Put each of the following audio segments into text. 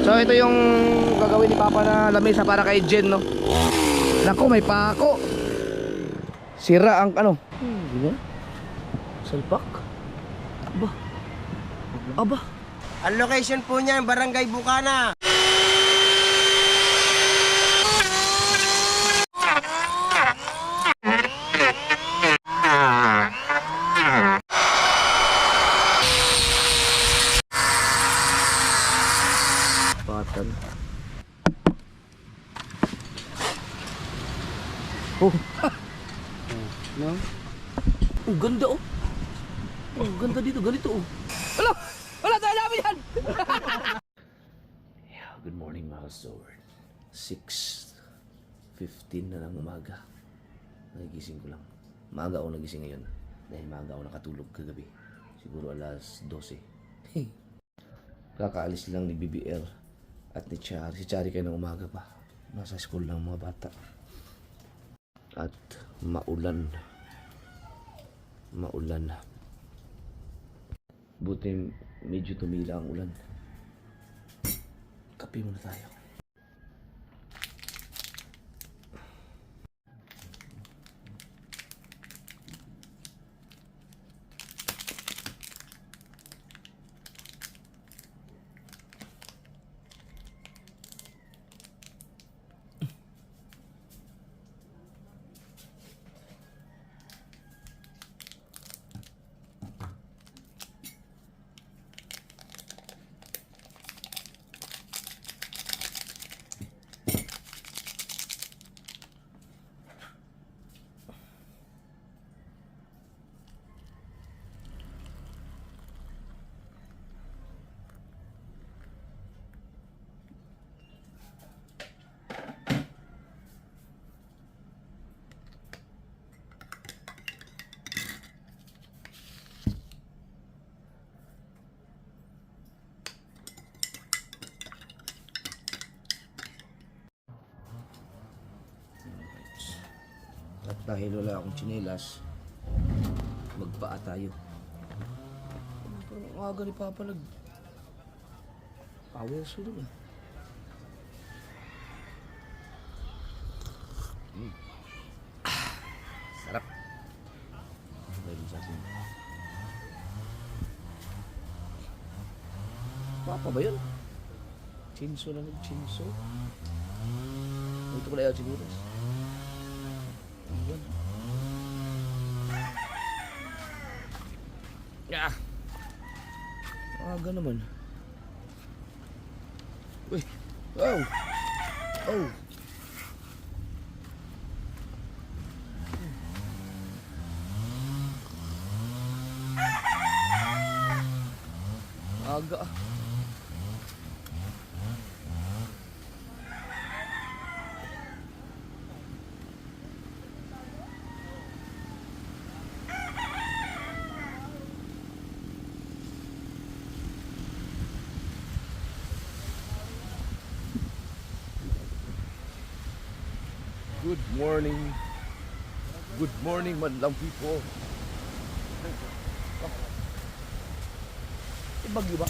So ito yung gagawin ni Papa na lamesa para kay Jen, no? Nako, may pako. Sira ang ano. Ganyan. Salpak. Aba. Aba. Ang location po niya, Barangay Bukana. Patan. Oh. No? Oh, ganda oh. Oh, ganda dito, ganito oh. Wala! Wala tayo namin yan! Yeah, good morning mga sword. 6:15 na ng umaga. Nagising ko lang. Maaga ako nagising ngayon. Dahil maaga ako nakatulog kagabi. Siguro alas 12. Kakaalis lang ni BBR at ni Chari. Si Chari kayo ng umaga pa. Nasa school ng mga bata. At maulan. Maulan. Buti medyo tumila ang ulan. Kape muna tayo. At dahil wala akong tsinelas, magpaa tayo. Parang aga ni Papa power sulo na. Sarap. Pwede sa atin. Papa ba yun? Chinso na nag-chinso. Ito ko na yung siguras. Ah. Aga naman. Uy. Oh. Oh. Aga. Good morning. Good morning, madlang people. Ibagyo ba?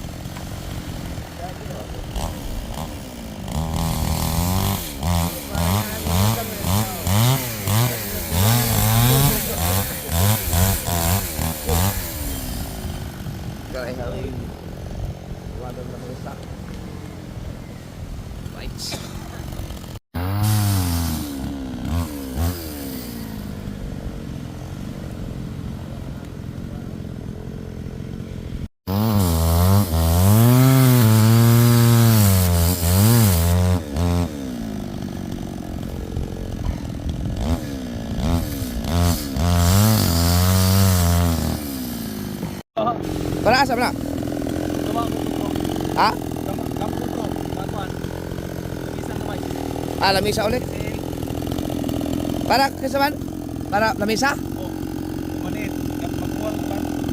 Kaya hawin. Walang na mga sak. Lights. Para asa na? Ha? Ah, lamisa ulit? Para kasaman? Para lamisa? Manit,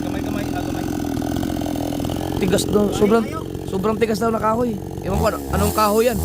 gamay-gamay, gamay. Tigas daw, sobrang tigas daw na kahoy. Ewan ko anong kahoy yan.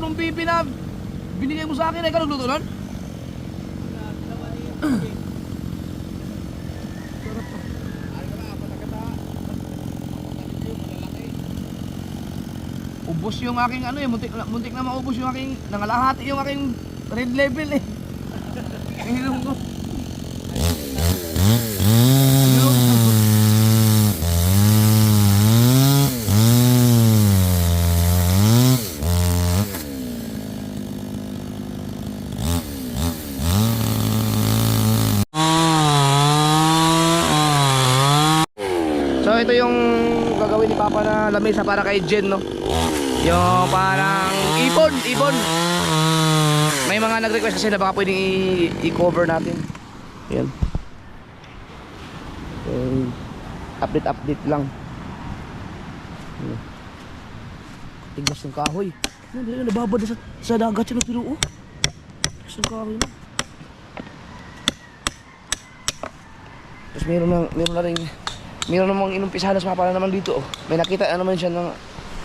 mong pipi na binigay mo sa akin, ikaw nagluto nun? Ubos yung aking ano eh, muntik na maubos yung aking, nangalahati yung aking red level eh. Ininom ko. So ito yung gagawin ni Papa na lamesa para kay Jen, no? Yung parang ibon. May mga nag-request kasi na baka pwedeng i-cover natin. Yan. Update lang. Tiglas ng kahoy. Nababad sa dagat siya, pero oh. Tiglas ng kahoy na. Tapos meron namang inumpisahan na sumapa na naman dito, oh. May nakita na naman siya ng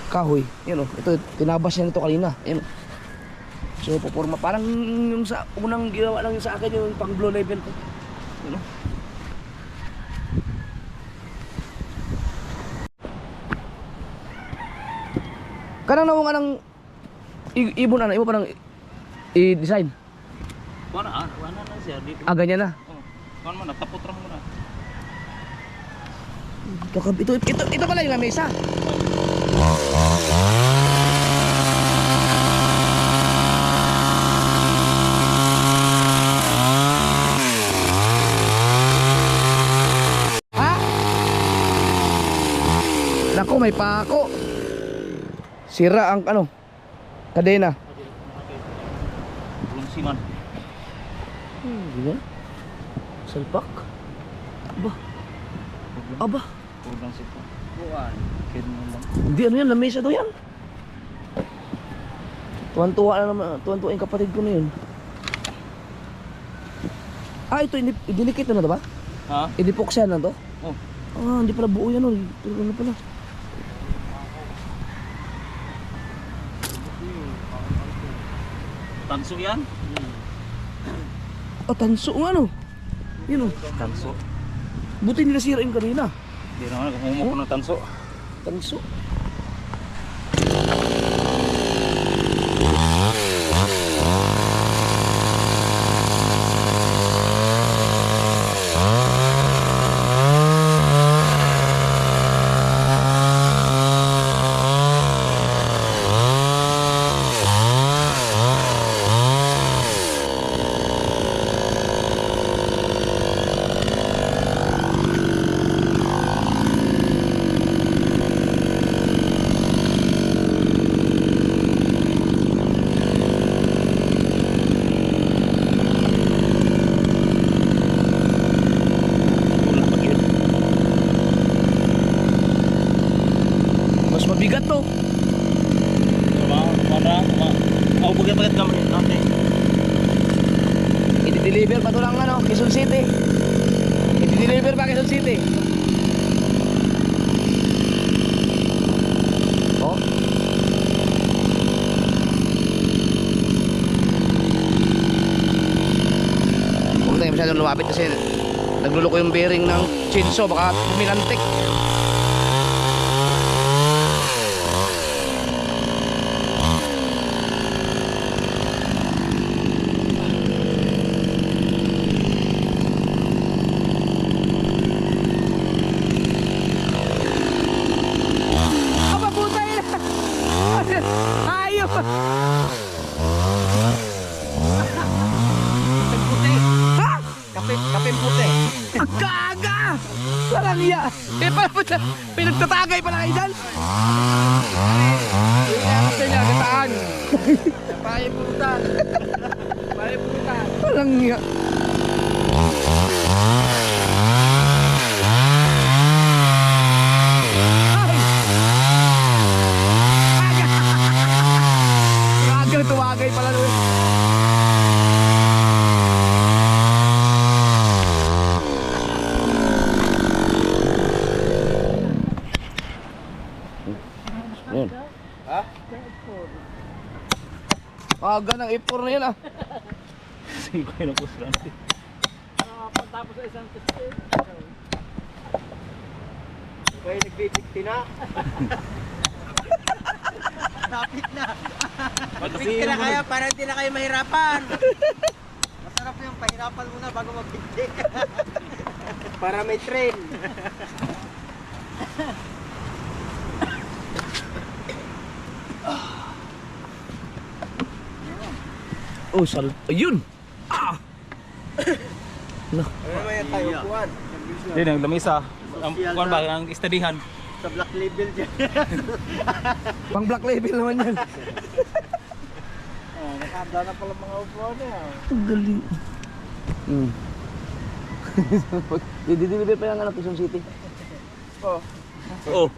kahoy. Yan, oh. Ito, tinabas niya nito kanina. Yan. So, puporma. Parang yung sa unang ginawa lang sa akin yung pang blow level ko. Yan, oh. Kanang nawa nga ng ibon ano, imo parang i-design. Wala na siya. Ganyan na. Kuan mo na, tapot ra mo na. Ito pala yung lamesa. Ha? Naku, may pako. Sira ang ano, kadena. Bulong siman. Ganyan. Salpak. Aba. Bulong sipa. Kuan. Kid mo lang. Hindi ano yan, lamesa daw yan. Tuwan-tuwa na naman, tuwan-tuwa yung kapatid ko na yun. Ito, idinikit na to ba? Ha? Idipoksyan na to? Oh. Hindi pala buo yan, oh. Pero ano pala? Tanso yan? Tanso nga, no? Yun, oh. Tanso. Buti nila sirain kanina. Hindi naman, umumok ko ng tanso. Tanso. Mabigat to. Bagat kami ate. I-deliver pa to lang ano, Quezon City. I-deliver pa Quezon City. Oh. Huwag tayo masyadong lumapit kasi nagluloko yung bearing ng chainsaw, baka pumilantik. Kapin puti. Gaga! Parang iya. Pinagtatagay pala kayo dyan. Kasi niya, kataan. Pahay purutan. Parang iya. Gaga, tuwagay pala doon. Aga ng ipor na yan ah. Sige ko na puso lang. Pagtapos sa isang test. Kaya nagbitikti na. Napit na. Magbigti na kaya para hindi na kayo mahirapan. Masarap yung pahirapan muna bago magbigti. Para may train. Oh, ayun! Ah! Ano naman yung tayo kuhan? Hindi, ang lamisa. Ang kuwan ba, ang istadihan. Sa black label dyan. Pang black label naman yan. Nakahanda na pala mga upuan niya. Ang galing. I-deliver pa yung ano, Quezon City. Oh. Oo.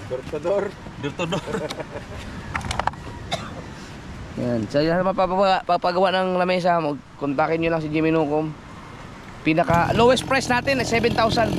Door to door. Door to door. Yan. So yan, papagawa ng lamesa, kontakin nyo lang si Jimmy Nucom. Pinaka lowest price natin ay 7,000.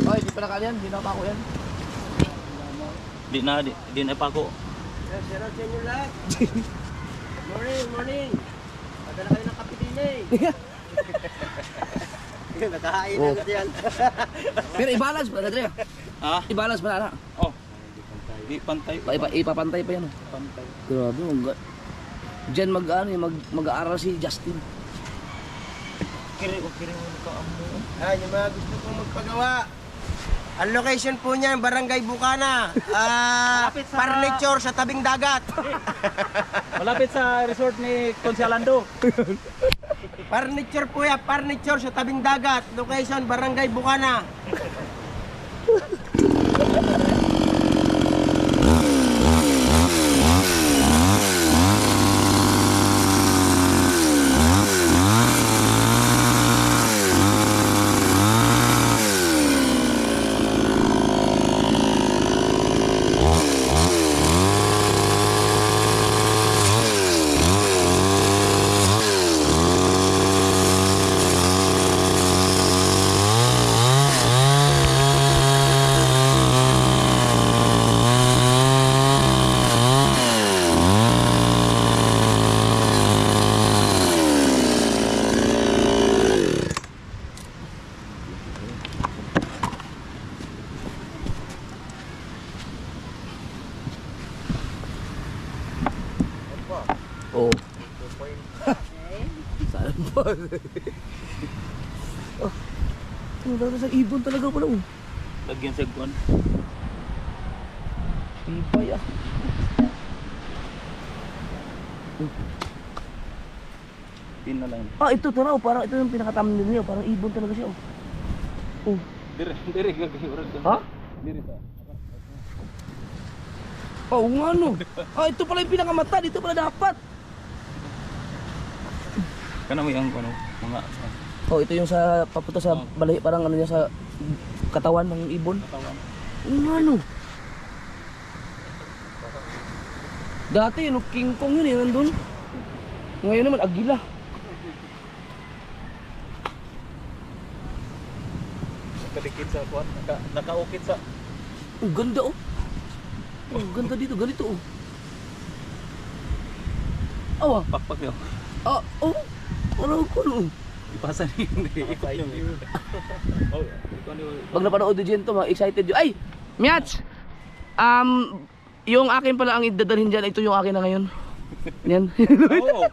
Oy, di pa na yan, di na pa ako yan. Di na pa ako. Shout out sa inyo lahat. Morning. Padala kayo ng kape din eh. Nakahain na agad yan. Pero i-balance pa, Andrea. Ha? I-balance pa na. Oh. Di pantay. Ipapantay pa yan. Oh. Pantay. Grabe, diyan mag-aaral si Justin. Kiri mo ka amo. Yung mga gusto kong magpagawa. Ang location po niya, Barangay Bukana. Furniture sa tabing dagat. Malapit sa resort ni Consialando. Furniture po yan, furniture sa tabing dagat. Location, Barangay Bukana. Oo. Saan ba? Oh. Ano sa ibon talaga pala oh. Lagyan sa kuwan. Pipay ah. Pin na lang. Ah, ito to raw, parang ito yung pinaka-thumbnail niya, parang ibon talaga siya oh. Oh. Dire gagawin. Ha? Dire sa. Oh, nga no. Ah, ito pala yung pinakamata, dito pala dapat. Kana mo yung ano, mga Oh, ito yung sa papunta sa balahi, parang ano niya sa katawan ng ibon. katawan. Oh, nga no. Dati yung King Kong yun eh, nandun. Ngayon naman, agila. Nakadikit sa kuwan, nakaukit sa. Oh, ganda oh. Oh, ganda dito, ganito oh. Awa. Pakpak yun. Ah, oh. Parang ko no. Ipasan hindi. Ikot yung oh, ikaw ni. Pag napanood din to, excited yun. Ay! Miats! Yung akin pala ang idadalhin dyan, ito yung akin na ngayon. Yan. Oo.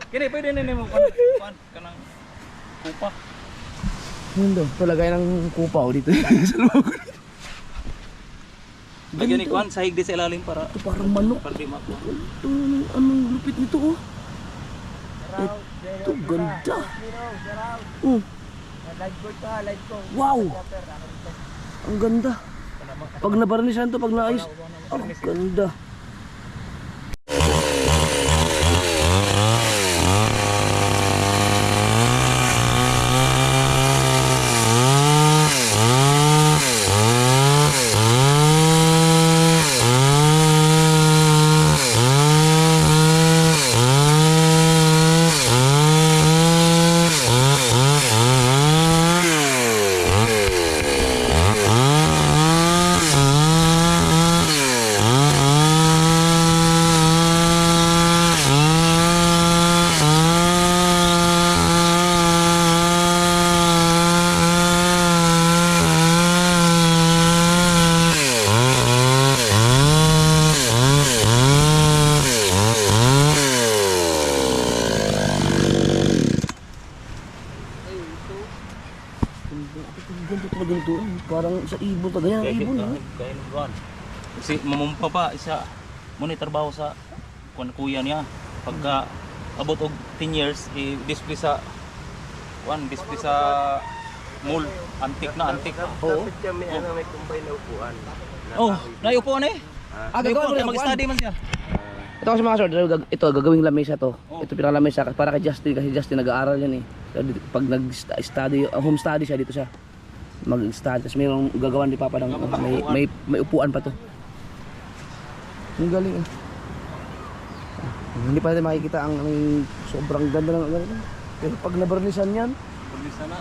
Kini pwede na nimo kuwan kanang kupa. Yun daw, talagay ng kupaw dito. Sa loob. Lagyan ni kuwan sahig di sa ilalim para Ito parang manok. para di makuha. Ito, anong lupit nito oh. Ito, ganda. Mm. Live ko ito ha, live ko. Wow! Ang ganda. Pag nabarnisan to, pag naayos, ang ganda. Ganda talaga nito. Parang sa ibon pa. Ganyan ang ibon. Kaya Ron. Kasi mamumpa pa isa muna trabaho sa kuya niya. Pagka abot og 10 years i-display sa display sa mall, antik na antik. Oo. Dapat siya may ano, may combine na upuan. Oh, naiupuan eh. Gagawin mo na Mag-study man siya. Ito kasi mga sir, ito gagawing lamesa to. Oh. Ito pinakalamesa para kay Justin kasi Justin nag-aaral yan eh. Pag nag-study, home study siya dito siya. Mag-study. Tapos mayroong gagawan ni Papa ng may upuan pa to. Ang galing eh. Hindi pa natin makikita ang sobrang ganda ng ganito. Pero pag nabarnisan yan, Pulisa na.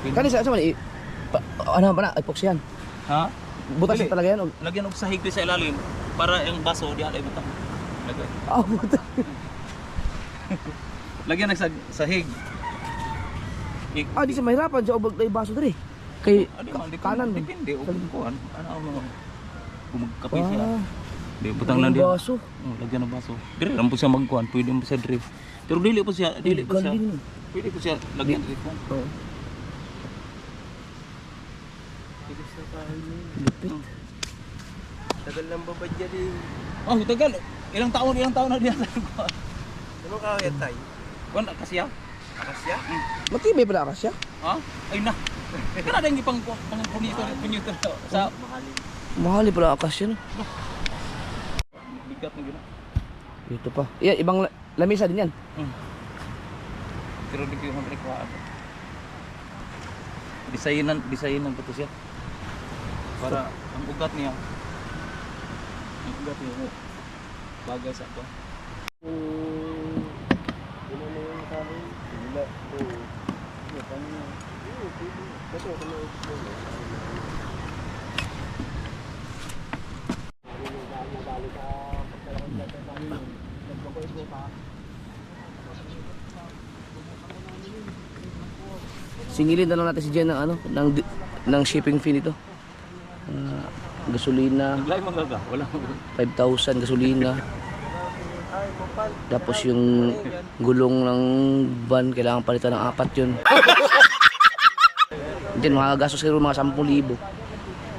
kanisa sa man ano ba na epoxy yan. Ha? Butas Dili. talaga yan. Lagyan og sahig sa ilalim para yung baso di alay butang. Lagyan. Butas. Lagyan ng sahig. Di sa mahirapan sa ubag na baso diri. Kay kanan mo. Depende o kuan. Ano ang mga kung magkape siya. Di butang lang Ang diyan. baso. Lagyan ng baso. Dire lang po siya magkuan, pwede mo siya dire. Pero dili po siya, dili po siya. Galing. Pwede po siya lagyan dire kuan. Oo. Lupit. Tagal lang babad dyan eh. Oh, tagal. Ilang taon na diyan sa kuan. Ano kaya tayo? Kuan kasi ya. Akasya? Matibay pala akasya. Ha? Ay na. Kana dang ipang punito sa Mahali pala akasya no. bigat na gina. Ito pa. Yan, ibang lamesa din yan. Pero di ko magrekwaan. Designan pa to siya. Para ang ugat niya. Ang ugat niya bagay sa ako. Singilin na lang natin si Jen ng ng shipping fee nito. Gasolina, Naglay magaga, wala. 5,000 gasolina. Tapos yung gulong ng van, kailangan palitan ng 4 yun. Diyan, makakagastos siguro mga 10,000.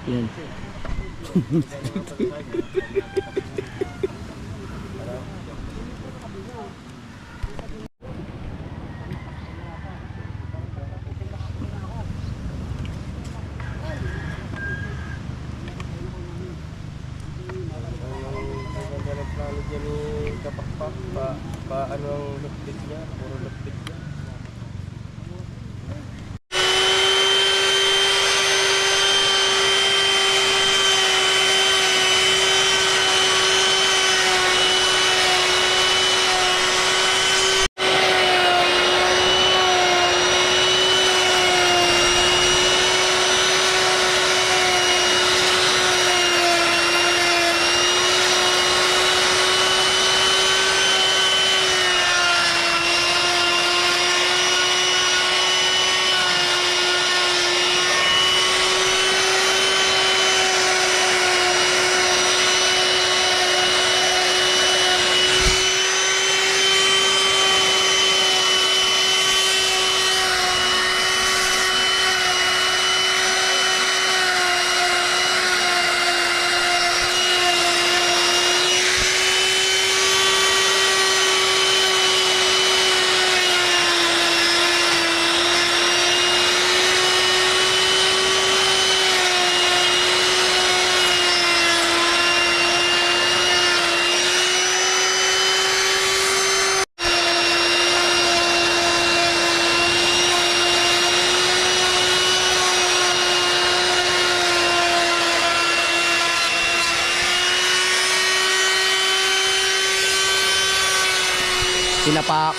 Yan. Plano dyan ni Kapakpak pa ano ang lupit niya, puro lupit niya.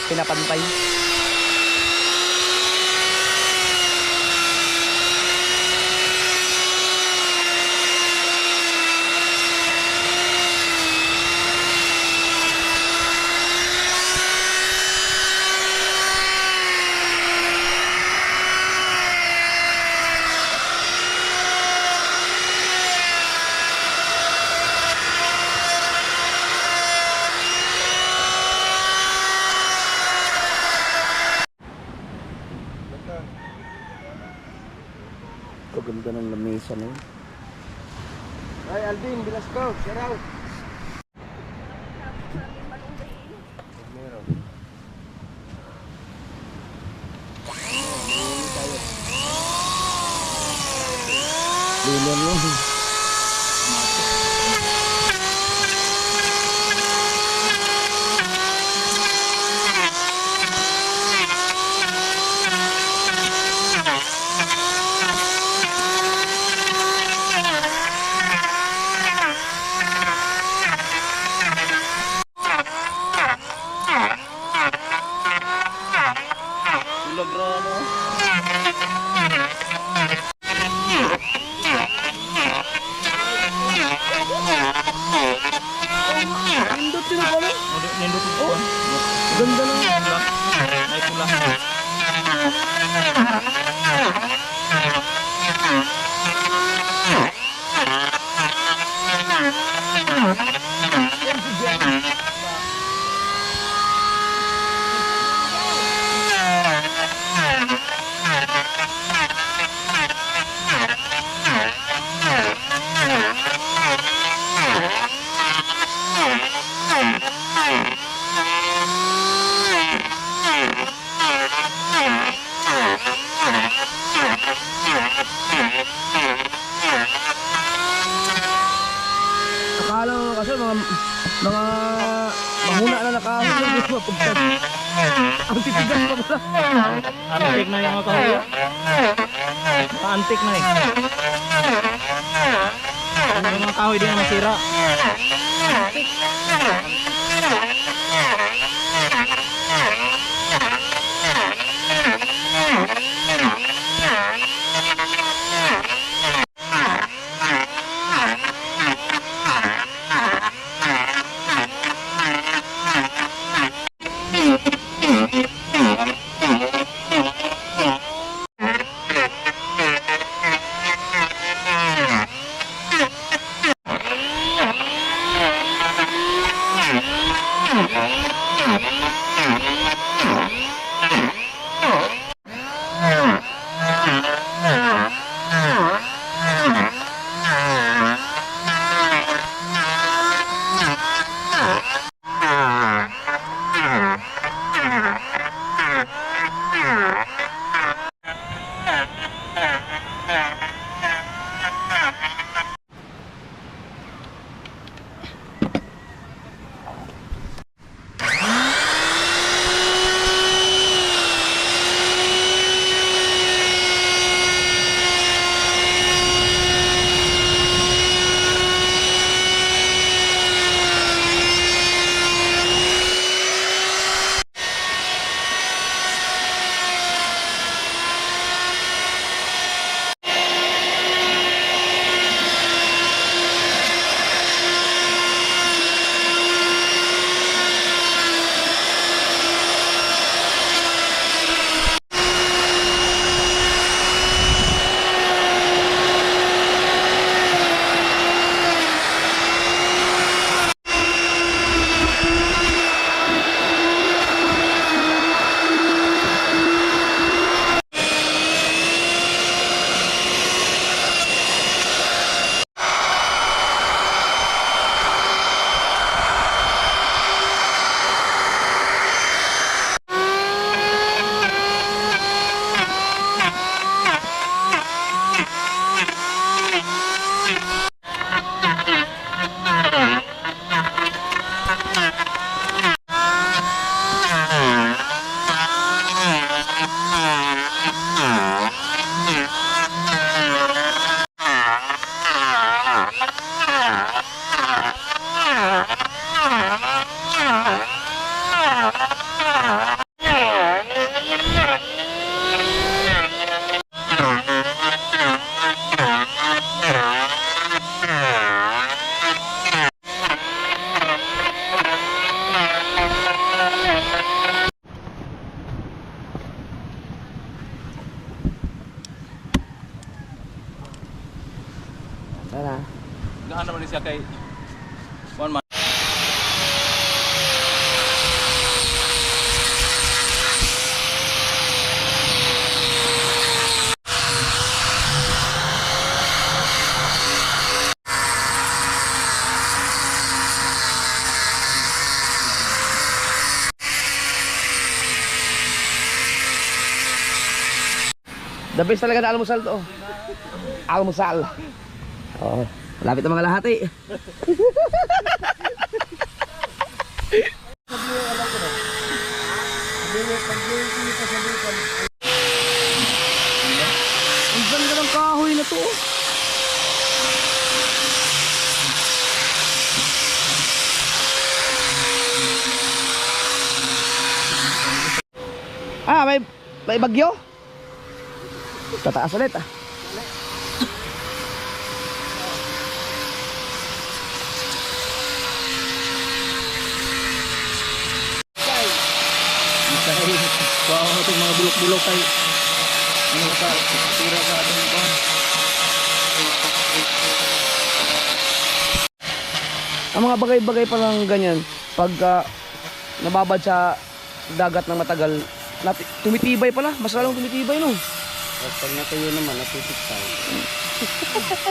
pinapantay. Kaganda ng lamesa na yun. Ay, Alvin, bilas ko. Siraw. Lilan yun. Nindot sila pala. Nindot ito. Ganda ng May pula. akala ko kasi mga mahuna na nakahulog yung mapagtag. Ang titigas pa pala. Antik na yung mga kahoy. Antik na eh. Yung mga kahoy din na masira. Tara. Gaan naman siya kay one man. The best talaga na almusal to. Almusal. Oh, malapit ang mga lahati. Ang ganda ng kahoy na to. Ah, may bagyo? Tataas ulit ah. Wow, itong mga bulok-bulok kay ano ka, tira sa ating bahan. Ang mga bagay-bagay pa lang ganyan, pagka nababad sa dagat ng matagal, tumitibay pala, mas lalong tumitibay no. Pag natuyo naman, natutik tayo.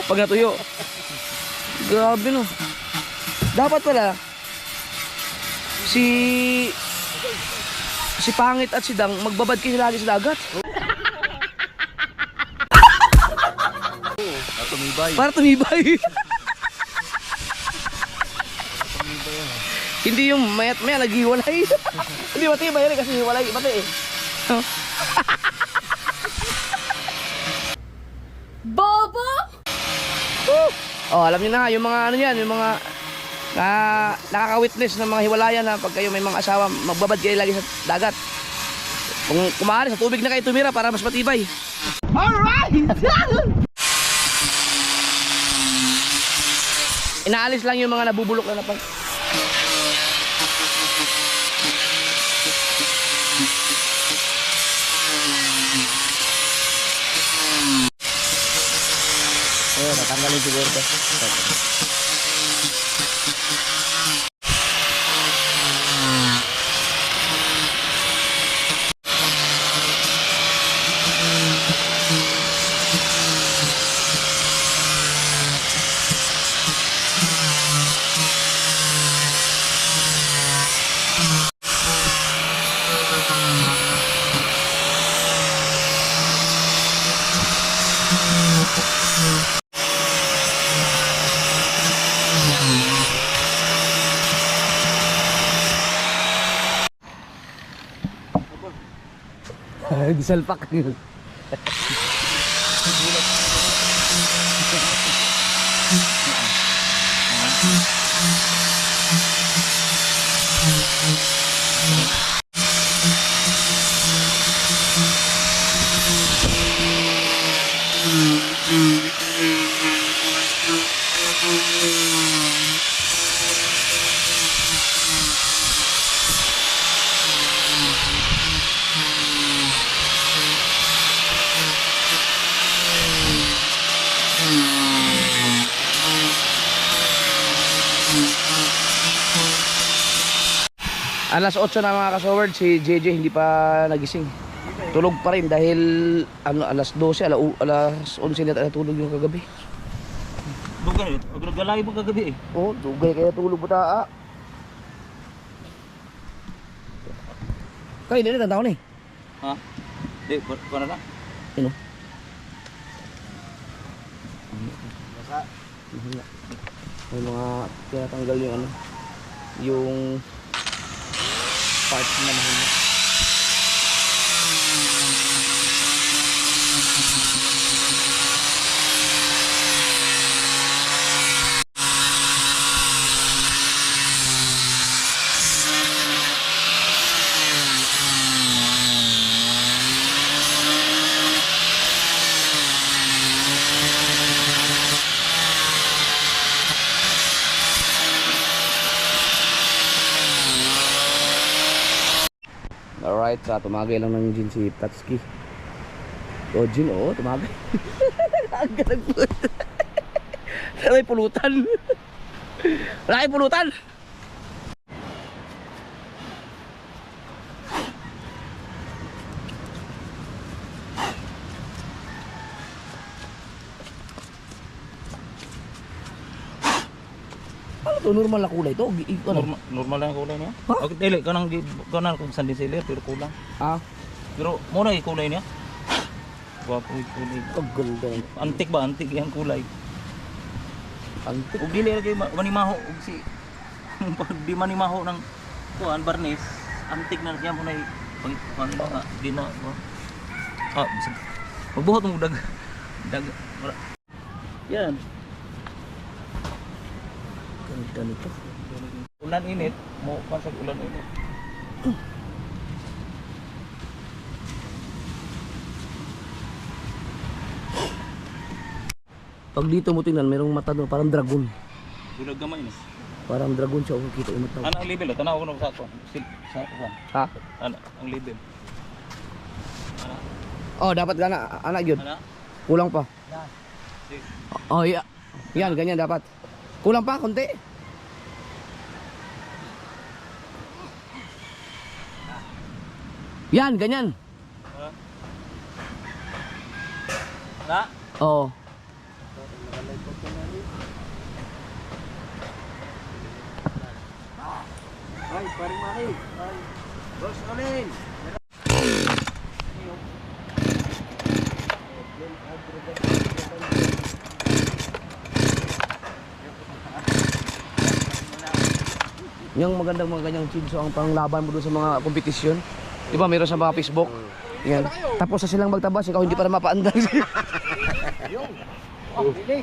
Pag natuyo. Grabe no. Dapat pala si Pangit at si Dang magbabad kayo lagi sa dagat. Tumibay. Para tumibay. Hindi yung mayat maya naghiwalay. Hindi matibay rin kasi hiwalay. Pati eh. Bobo! Oh, alam niyo na yung mga ano yan, yung mga nakaka-witness ng mga hiwalayan na pag kayo may mga asawa, magbabad kayo lagi sa dagat. Kung kumahari sa tubig na kayo tumira para mas matibay. Alright! Inaalis lang yung mga nabubulok na napag. Oh, natanggalin siguro to. Disalpak. Alas 8 na mga kasoward, si JJ hindi pa nagising. Tulog pa rin dahil ano, alas 12, alas 11 na natulog yung kagabi. Dugay, naglalay mo kagabi eh. Oh, dugay kaya tulog buta. Kayo din tanda ko ni. Ha? Di, paano na? Sino? May mga tinatanggal yung ano, yung parts na mahina. Alright, tumagay lang ng Jin si Tatsuki. Oh, Jin, oh, tumagay. Ang galang po. May pulutan. Wala kayong pulutan. Ano to? Normal na kulay to? Ano? Normal lang ang kulay niya. Ha? Okay, dili kanang kung sandi sila pero kulang. Ah, Pero muna yung kulay niya. Wapo yung kulay. kaganda. Antik ba? Antik yung kulay. Antik. Ug dili lagi manimaho ug si pag di manimaho ng kuan barnis, antik na yan mo na pang nga di na. Bisag. Magbuhat mo dag yan. Ganda nito. Ulan init, mo pasag ulan init. Pag dito mo tingnan, merong mata doon, parang dragon. Bulag gamay ni. Parang dragon siya, kung kita yung mata. Ano ang level? Tanaw ko na sa kuan. Sa kuan. Ha? Ano ang level? Oh, dapat gana, anak yun. Ano? Kulang pa. Six. Oh, iya. Yan, ganyan dapat. Kulang pa, konti. Yan, ganyan. Na? Oo. Ay, paring Maki. Ay, Boss Olin. Yung magandang mga ganyang chinso ang panglaban mo doon sa mga kompetisyon. Di ba, meron sa mga Facebook. Yan. Tapos sa silang magtabas, ikaw hindi para mapaandar.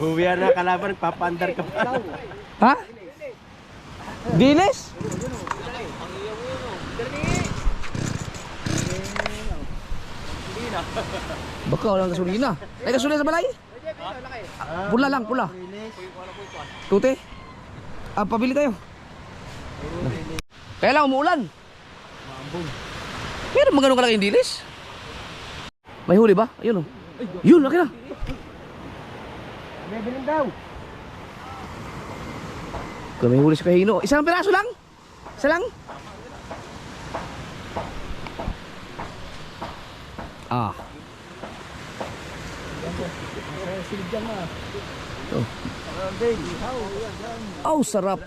Huwiyan na kalaban, papaandar ka pa. Ha? Dilis? Baka walang gasolina. Ay, gasolina sa balay? Pula lang, pula. Tute? Pabili tayo. Kaya lang umuulan. Meron mga ganun kalaking dilis. May huli ba? Ayun oh. Yun, laki na. May bilin daw. Kung may huli sa kahino. Isang piraso lang? Isa lang? Ah. Oh, sarap.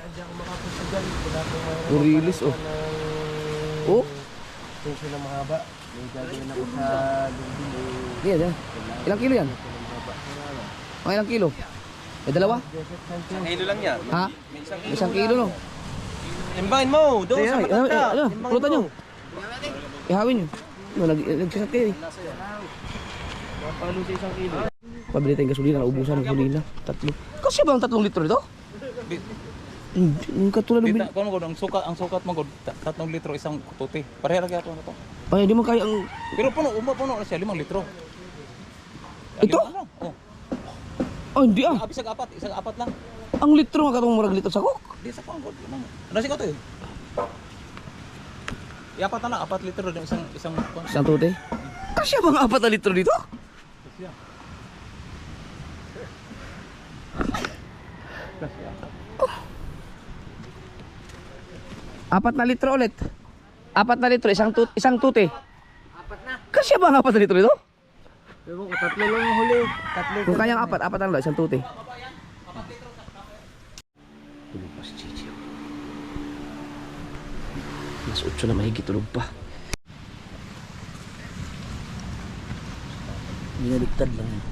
Urilis oh. Oh. Tenso na mahaba. May gagawin ako sa dingding. Yan, yan. Ilang kilo yan? Mga ilang kilo? May dalawa? Isang kilo lang yan. Ha? Isang kilo no? Timbahin mo, doon sa matanda. Ano? Pulutan nyo. Ihawin nyo. Nagsasat kayo eh. Palo sa isang kilo. Pabili tayong gasolina, naubusan ng gasolina. 3. Kasi ba ang 3 litro nito? Hindi, yung katulad ng Kita ko ang sukat mo gud 3 litro isang tuti. Pareha lagi ato na to. Ay, hindi mo kaya ang... Pero puno na siya 5 litro. Ito? Ano? Oh. Oh, hindi ah. Isang apat lang. Ang litro nga katong murag litro sa kok. Di sa pangkod. Ano si ko to? Iapat na 4 litro din isang Isang tute. Kasi ba ang 4 na litro dito? Oh. 4 na litro ulit. 4 na litro, isang tute. Apat na. Kasi ba ang 4 na litro dito? Pero ko, 3 lang ang huli. 3 Kung kayang 4 lang daw, isang tute. Tulog pa si Chichi. Mas 8 na mahigit, tulog pa. Binaliktad lang yun.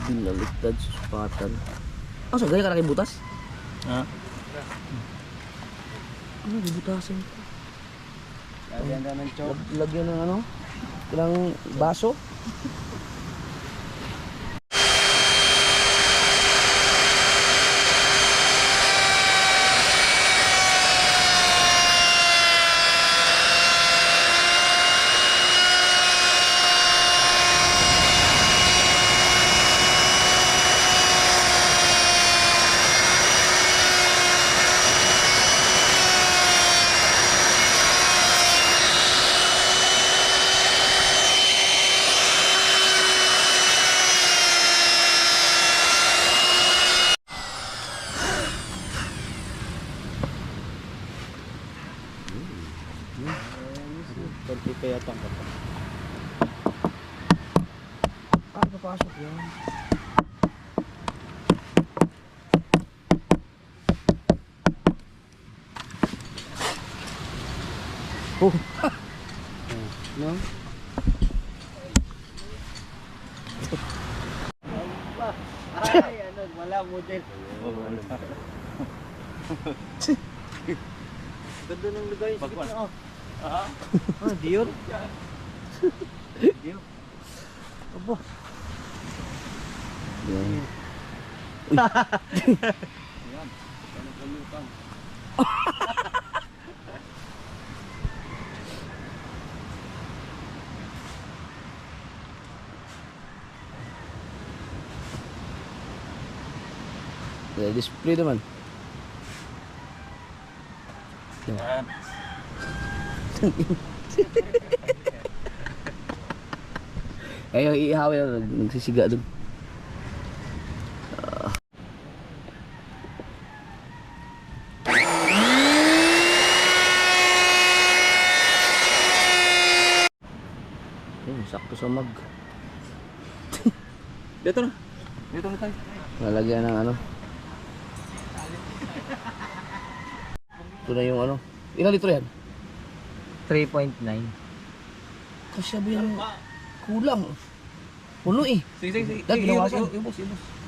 Binaliktad, suspatan. Ah, so ganyan ka na kay butas? Ha? Ano, bibutasin. Lagyan daw ng chok. Lagyan ng ano? Ng baso? pasok yan. Oh. No? Ay, ano, wala model. Ganda ng lagay. Sige Bagwan. na, oh. Ah, Ah, Dior. Dior. Aba. Yan. yan. Kalutan. Display naman. Yan. Ayaw iihawin na nagsisiga doon. Sakto sa mag. Dito na. Dito na tayo. Nalagyan ng ano. Ito na yung ano. Ilang litro yan? 3.9. Kasi sabi yan, kulang. Puno eh. Sige, sige. Dad, binawasan. Ibos.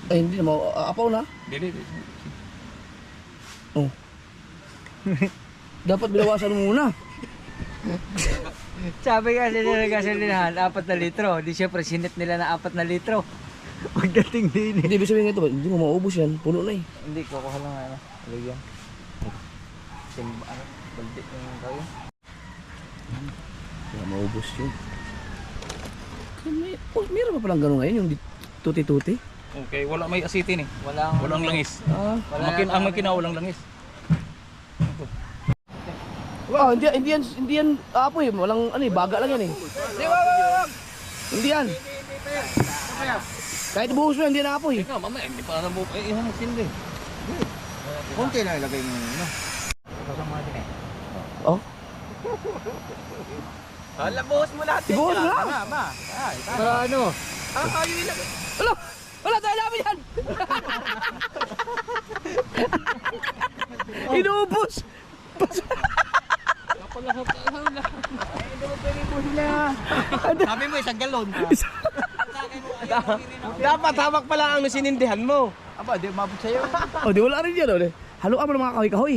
Ay hindi na, apaw na. Dili. Oh. Dapat binawasan mo muna. Sabi kasi nila gasolinahan, 4 na litro. Di syempre, sinit nila na 4 na litro. Pagdating din eh. Hindi, ibig sabihin ito, hindi mo maubos yan. Puno na eh. Hindi, kukuha lang ano. Lagyan. Ano, balde yung kayo. Kaya maubos yun. Meron pa palang gano'n ngayon, yung tuti-tuti. Okay, wala may asitin eh. Walang langis. Ah. Ang makina walang langis. Wow, hindi yan apoy, walang ano eh, baga lang yan eh. Hindi yan. Kahit buhos mo, hindi na apoy. Teka, mamaya, hindi pa nabuo. Eh, ihang sindi. Kunti lang ilagay mo ano. Oh, Hala, buhos mo lahat. ibuhos mo lang. Tama. Para ano? Wala tayo namin yan. Inuubos. Sabi mo isang galon. Dapat hawak pala ang sinindihan mo. Aba, di mabot sa'yo. Oh, di wala rin yan. Oh. Haluan mo ng mga kahoy-kahoy.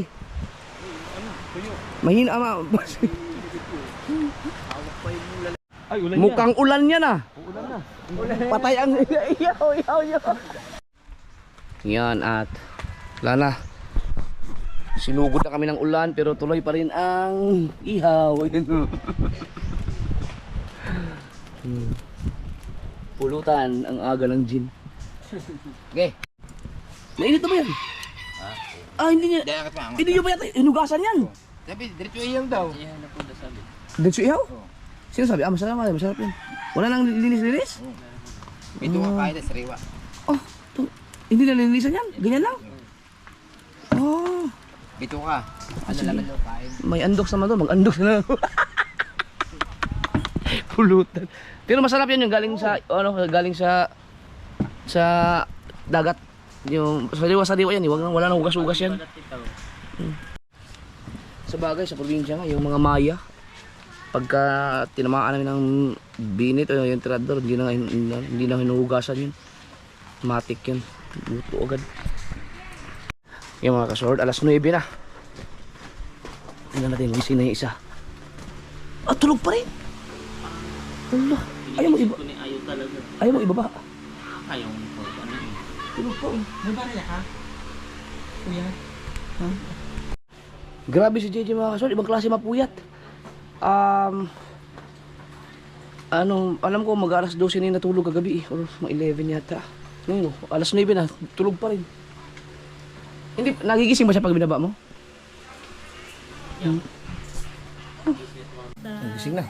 Mahina ama. Ay, ulan Mukhang ulan yan ah. Ulan na. Patay ang iyaw. Yan at wala na. Sinugod na kami ng ulan pero tuloy pa rin ang ihaw. Pulutan ang aga ng gin. Okay. Nainit na ba yan? Hindi niya. Hindi niyo ba yata inugasan yan? Sabi, diretso iyang daw. Dito ihaw? Sino sabi? Masarap yan. Wala nang linis-linis? Ito ka kahit sa sariwa. Oh, hindi na linisan yan? Ganyan lang? Oh. Ito ka. Ano sige. lang daw kain. May andoks naman doon, mag-andoks na lang. Pulutan. Pero masarap yan yung galing sa dagat. Yung sariwa yan, wala nang hugas-hugas yan. Sa bagay sa probinsya nga, yung mga Maya, pagka tinamaan namin ng binit o yung tirador, hindi na hinuhugasan yun. Matik yun. Luto agad. Yung mga kasord, alas 9 na. Tingnan natin, gising na yung isa. Ah, tulog pa rin. Allah, ayaw mo iba. Ayaw talaga. Ayaw mo ibaba. Ayaw mo po. Ano yun? Tulog pa. May barya ka? Kuya? Grabe si JJ mga kasord, ibang klase mapuyat. Alam ko mag-alas 12 na yung natulog kagabi eh. Or mga 11 yata. Ngayon, alas 9 na, tulog pa rin. Hindi, nagigising ba siya pag binaba mo? Nagising na.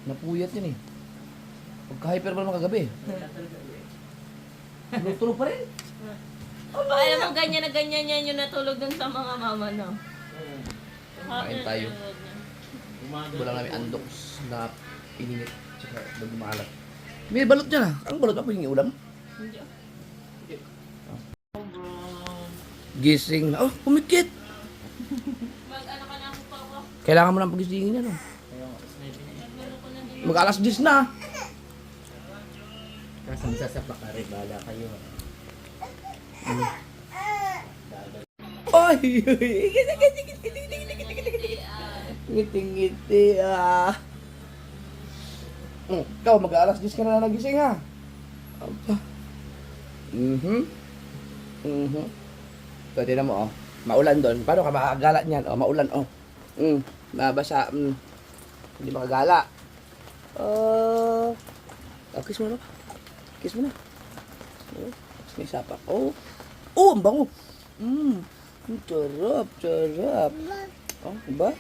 Napuyat yun eh. Pagka-hyper ba naman kagabi? Tulog pa rin. Alam mo, ganyan na ganyan yan yung natulog dun sa mga mama, no? Kain tayo. Wala namin andoks na ininit. Tsaka nagmalat. May balot dyan ah. Ang balot ako yung ulam. Gising na. Oh, pumikit. Mag-ano ka na ako pa ako. Kailangan mo ng pagisingin yan. Oh. Mag-alas 10 na. Kasi masasapak ka rin, bahala kayo. Ay! Ngiti-ngiti ah. Ikaw, mag-alas 10 ka na nagising ha. Aba. So, tinan mo oh. Maulan doon. Paano ka makakagala niyan? Oh, maulan oh. Mabasa. Hindi makagala. Oh, kiss mo na. Kiss mo na. Oh, may sapak. Oh. Oh, ang bango. Sarap, sarap. Oh, diba?